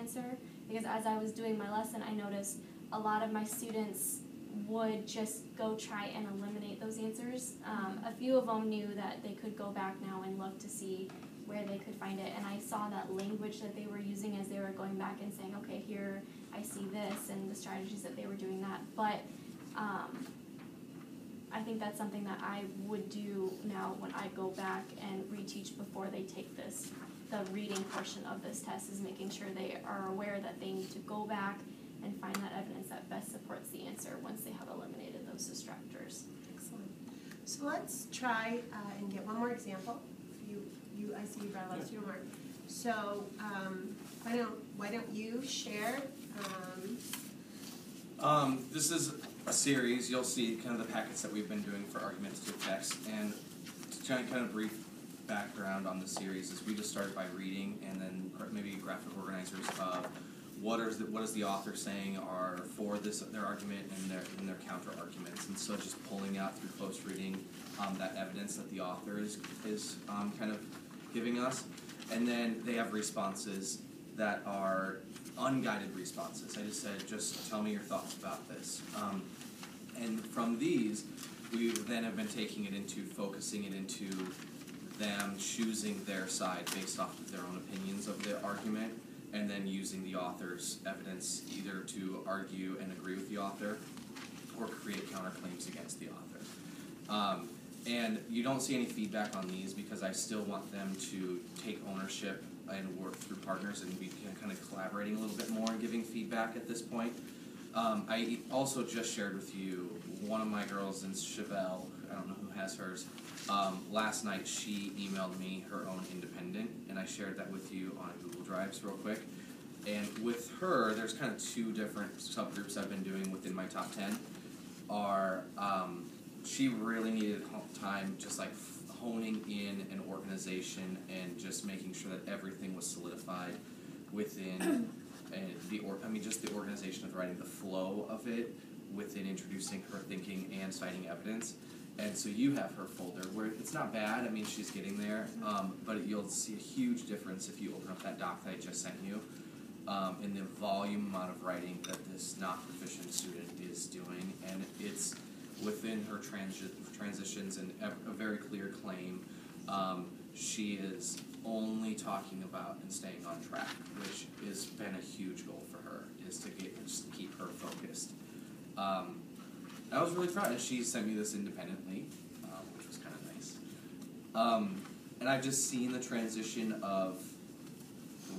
answer, because as I was doing my lesson, I noticed a lot of my students would just go try and eliminate those answers. A few of them knew that they could go back now and look to see where they could find it, and I saw that language that they were using as they were going back and saying, okay, here I see this, and the strategies that they were doing that. But I think that's something that I would do now when I go back and reteach before they take this. The reading portion of this test is making sure they are aware that they need to go back and find that evidence that best supports the answer once they have eliminated those distractors. Excellent. So let's try and get one more example. I see you brought a lot of your mark. So why don't you share? This is a series. You'll see kind of the packets that we've been doing for argumentative text, and to try and kind of brief background on the series is we just started by reading and then maybe graphic organizers of what is the author saying are for their argument and their counter arguments, and so just pulling out through close reading that evidence that the author is kind of giving us, and then they have responses that are unguided responses. I just said, just tell me your thoughts about this, and from these we then have been taking it into focusing it into them choosing their side based off of their own opinions of the argument, and then using the author's evidence either to argue and agree with the author or create counterclaims against the author. And you don't see any feedback on these because I still want them to take ownership and work through partners and be kind of collaborating a little bit more and giving feedback at this point. I also just shared with you one of my girls in Chevelle, I don't know who has hers, last night she emailed me her own independent, and I shared that with you on Google Drives real quick. And with her, there's kind of two different subgroups I've been doing within my top 10. She really needed time just like honing in an organization and just making sure that everything was solidified within just the organization of writing, the flow of it within introducing her thinking and citing evidence. And so you have her folder where it's not bad, I mean she's getting there, but you'll see a huge difference if you open up that doc that I just sent you in the volume amount of writing that this not proficient student is doing, and it's within her transitions and a very clear claim. She is only talking about and staying on track, which has been a huge goal for her, is to just keep her focused. I was really proud, and she sent me this independently, which was kind of nice. And I've just seen the transition of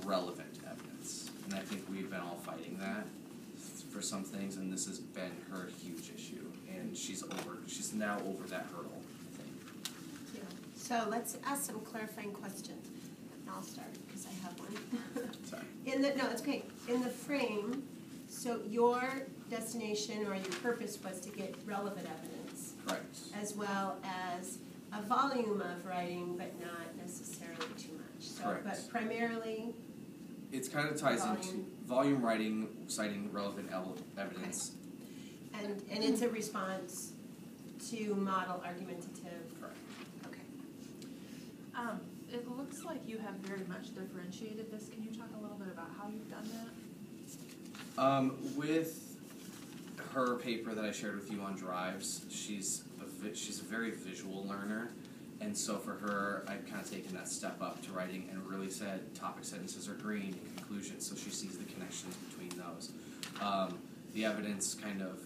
relevant evidence, and I think we've been all fighting that for some things, and this has been her huge issue, and she's now over that hurdle, I think. Yeah. So let's ask some clarifying questions. And I'll start because I have one. Sorry. No, it's okay. In the frame, so your destination or your purpose was to get relevant evidence. Correct. As well as a volume of writing, but not necessarily too much. So, correct. But primarily, it's kind of ties into volume writing, citing relevant evidence. Okay. And it's a response to model argumentative. Correct. Okay. It looks like you have very much differentiated this. Can you talk a little bit about how you've done that? With her paper that I shared with you on Drives, she's a very visual learner, and so for her, I've kind of taken that step up to writing and really said topic sentences are green and conclusions, so she sees the connections between those. The evidence kind of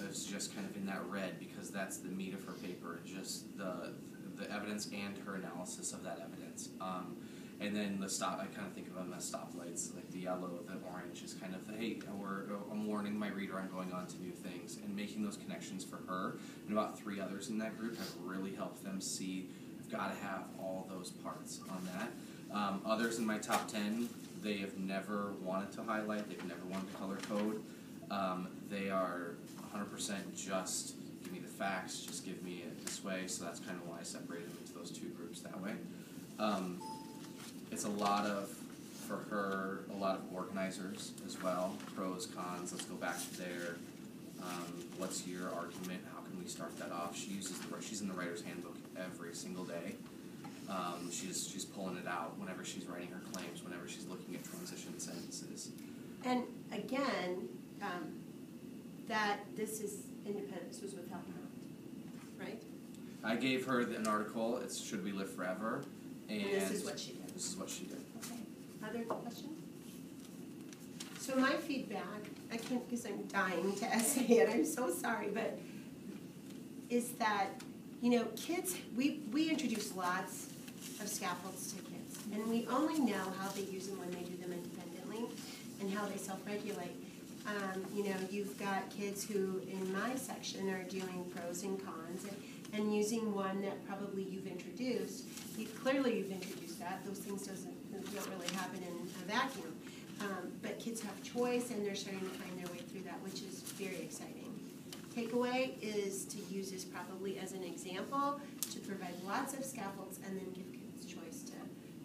is just kind of in that red because that's the meat of her paper, just the evidence and her analysis of that evidence. And then the stop, I kind of think of them as stoplights, like the yellow, the orange is kind of the, hey, I'm warning my reader I'm going on to new things, and making those connections for her and about 3 others in that group have really helped them see, I've got to have all those parts on that. Others in my top 10, they have never wanted to highlight, they've never wanted to color code. They are 100% just give me the facts, just give me it this way, so that's kind of why I separated them into those 2 groups that way. It's a lot of, for her, a lot of organizers as well, pros, cons, let's go back to there. What's your argument, how can we start that off? She's in the writer's handbook every single day. She's pulling it out whenever she's writing her claims, whenever she's looking at transition sentences. And again, that this is independent, this was without parent, right? I gave her an article, it's Should We Live Forever? And this is what she did. This is what she did. Okay. Other questions? So my feedback, I can't because I'm dying to essay it, I'm so sorry, but is that, you know, kids, we introduce lots of scaffolds to kids, and we only know how they use them when they do them independently and how they self-regulate. You know, you've got kids who in my section are doing pros and cons and using one that probably you've introduced. Clearly you've introduced that. Those things don't really happen in a vacuum. But kids have choice and they're starting to find their way through that, which is very exciting. Takeaway is to use this probably as an example to provide lots of scaffolds and then give kids choice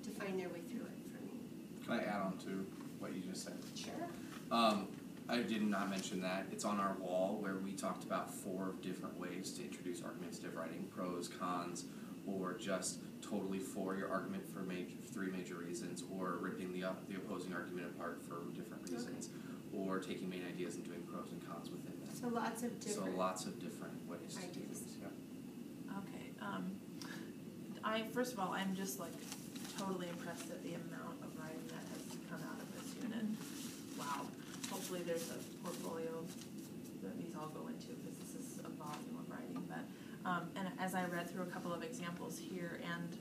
to find their way through it for me. Can I add on to what you just said? Sure. I did not mention that. It's on our wall where we talked about 4 different ways to introduce argumentative writing, pros, cons, or just totally for your argument for 3 major reasons, or ripping the opposing argument apart for different reasons, or taking main ideas and doing pros and cons within them. So lots of different ways to do ideas. things. Yeah. Okay. First of all, I'm just like totally impressed at the amount of writing that has come out of this unit. Wow. Hopefully there's a portfolio that these all go into because this is a volume of writing. But and as I read through a couple of examples here and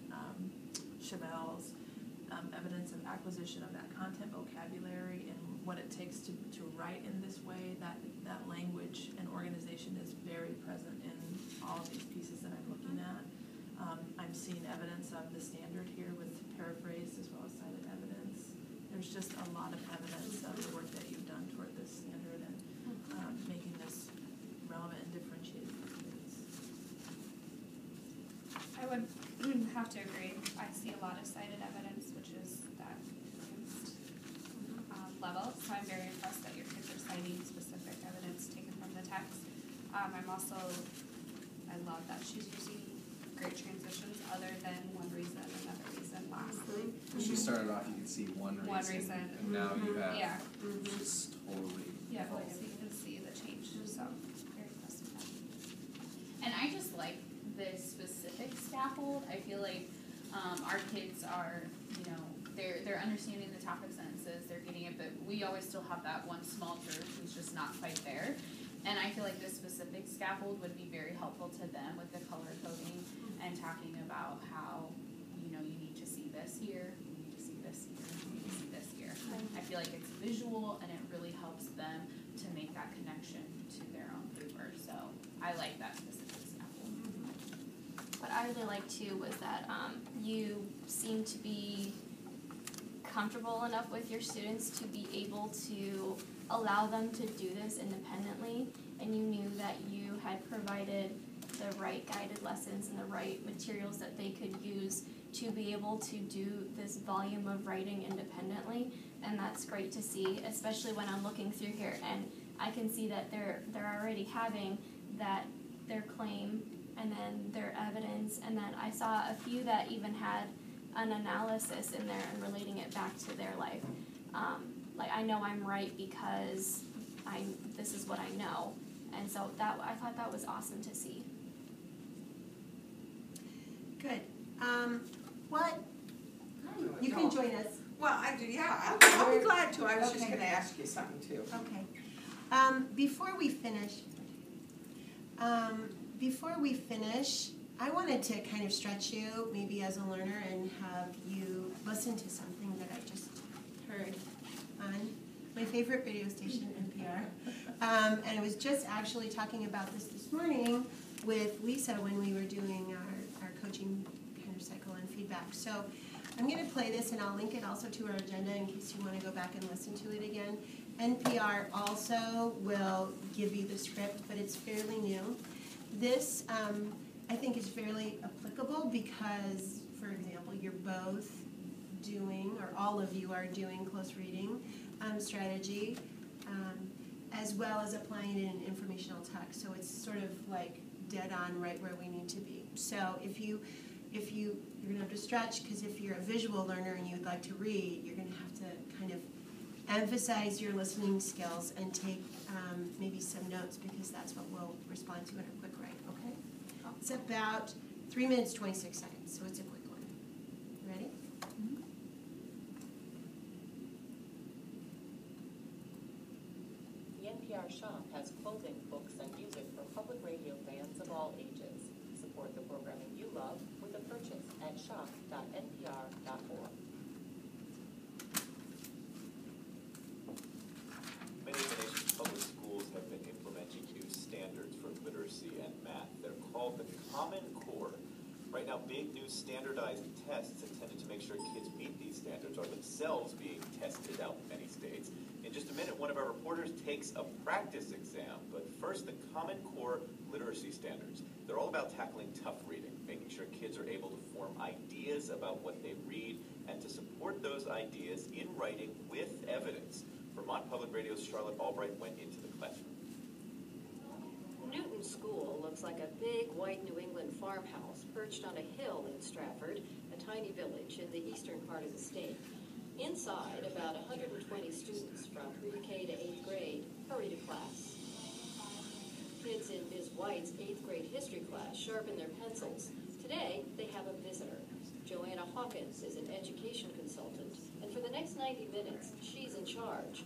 Chevelle's evidence of acquisition of that content vocabulary and what it takes to write in this way, that language and organization is very present in all of these pieces that I'm looking at. I'm seeing evidence of the standard here with paraphrase as well as cited evidence. There's just a lot of evidence of the work that you've done toward this standard and making this relevant and differentiated for kids. I would have to agree. I see a lot of cited evidence, which is that advanced level. So I'm very impressed that your kids are citing specific evidence taken from the text. I love that she's using great transitions other than one reason, another reason, lastly. She started off, you could see one reason, and now you have just totally full. So you can see the change. So very impressed with that. And I just like this specific scaffold. I feel like our kids are, you know, they're understanding the topic sentences, they're getting it, but we always still have that one small group who's just not quite there. And I feel like this specific scaffold would be very helpful to them with the color coding and talking about how, you know, you need to see this here, you need to see this here, you need to see this here. I feel like it's visual and it really helps them to make that connection to their own paper. So I like that specific scaffold. What I really liked too was that you seem to be comfortable enough with your students to be able to allow them to do this independently, and you knew that you had provided the right guided lessons and the right materials that they could use to be able to do this volume of writing independently, and that's great to see, especially when I'm looking through here and I can see that they're already having that their claim and then their evidence, and then I saw a few that even had an analysis in there and relating it back to their life. Like I know I'm right because this is what I know, and so I thought that was awesome to see. Good. What? You can join us. Well, I do, yeah. I'll be glad to. I was just going to ask you something too. Okay. Before we finish, I wanted to kind of stretch you, maybe as a learner, and have you listen to something that I just heard on my favorite radio station, NPR. And I was just actually talking about this morning with Lisa when we were doing our coaching kind of cycle and feedback. So I'm going to play this, and I'll link it also to our agenda in case you want to go back and listen to it again. NPR also will give you the script, but it's fairly new. This, I think, is fairly applicable because, for example, you're both doing, or all of you are doing close reading strategy, as well as applying it in informational text. So it's sort of like dead on right where we need to be. So you're going to have to stretch, because if you're a visual learner and you'd like to read, you're going to have to kind of emphasize your listening skills and take maybe some notes, because that's what we'll respond to in a quick write, okay? It's about 3 minutes, 26 seconds, so it's a quick one. Ready? The NPR shop has clothing, books, and music for public radio fans of all ages. Support the programming you love with a purchase at shop.npr.org. Many of the nation's public schools have been implementing new standards for literacy and math. They're called the Common Core. Right now, big new standardized tests intended to make sure kids meet these standards are themselves being tested out in many states. In just a minute, one of our reporters takes a practice exam. But first, the Common Core literacy standards. They're all about tackling tough reading, making sure kids are able to form ideas about what they read and to support those ideas in writing with evidence. Vermont Public Radio's Charlotte Albright went into the classroom. Newton School looks like a big white New England farmhouse perched on a hill in Stratford, a tiny village in the eastern part of the state. Inside, about 120 students from pre-K to 8th grade hurry to class. Kids in Ms. White's 8th grade history class sharpen their pencils. Today, they have a visitor. Joanna Hawkins is an education consultant, and for the next 90 minutes, she's in charge.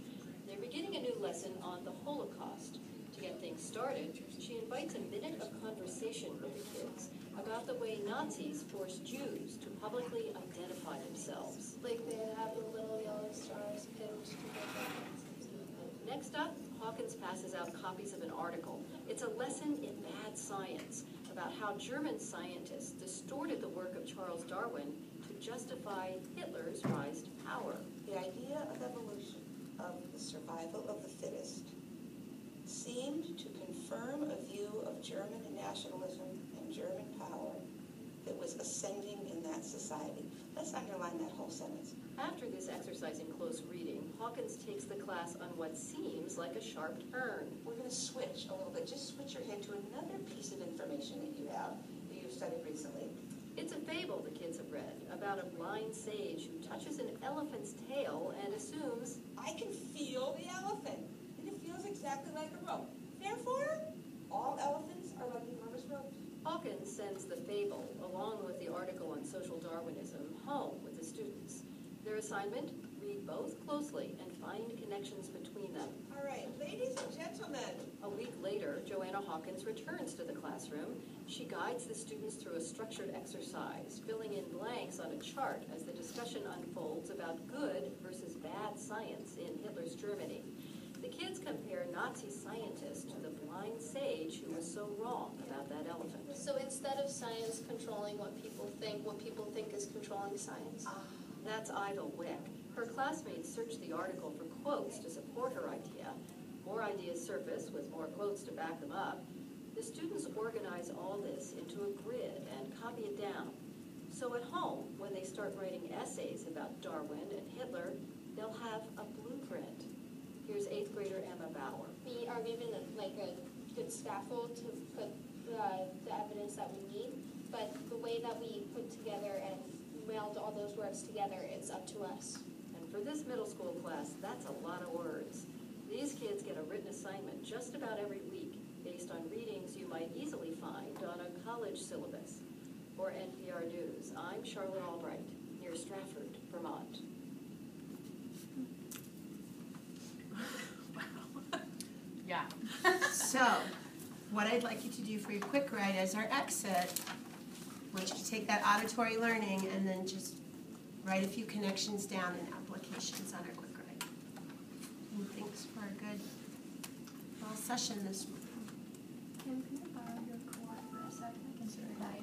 They're beginning a new lesson on the Holocaust. To get things started, she invites a minute of conversation with the kids about the way Nazis forced Jews to publicly identify themselves. Like they have the little yellow stars pinned together. Next up, Hawkins passes out copies of an article. It's a lesson in mad science about how German scientists distorted the work of Charles Darwin to justify Hitler's rise to power. The idea of evolution, of the survival of the fittest, seemed to confirm a view of German nationalism and German power that was ascending in that society. Let's underline that whole sentence. After this exercise in close reading, Hawkins takes the class on what seems like a sharp turn. We're going to switch a little bit. Just switch your head to another piece of information that you have, that you've studied recently. It's a fable the kids have read about a blind sage who touches an elephant's tail and assumes, I can feel the elephant, and it feels exactly like a rope. Therefore, all elephants are like enormous ropes. Hawkins sends the fable, along with the article on social Darwinism, home with the students. Their assignment, read both closely and find connections between them. All right, ladies and gentlemen. A week later, Joanna Hawkins returns to the classroom. She guides the students through a structured exercise, filling in blanks on a chart as the discussion unfolds about good versus bad science in Hitler's Germany. The kids compare Nazi scientists to the blind sage who was so wrong about that elephant. So instead of science controlling what people think is controlling science. That's Ida Wick. Her classmates searched the article for quotes to support her idea. More ideas surface with more quotes to back them up. The students organize all this into a grid and copy it down. So at home, when they start writing essays about Darwin and Hitler, they'll have a blueprint. Here's 8th grader Emma Bauer. We are given a good scaffold to put the evidence that we need, but the way that we put together and meld all those words together, it's up to us. And for this middle school class, that's a lot of words. These kids get a written assignment just about every week based on readings you might easily find on a college syllabus. For NPR News, I'm Charlotte Albright, near Stratford, Vermont. Yeah. So, what I'd like you to do for your quick write as our exit, I want you to take that auditory learning and then just write a few connections down and applications on our quick write. And thanks for a good session this morning. Kim, can I borrow your quad for a second? I can see your guide.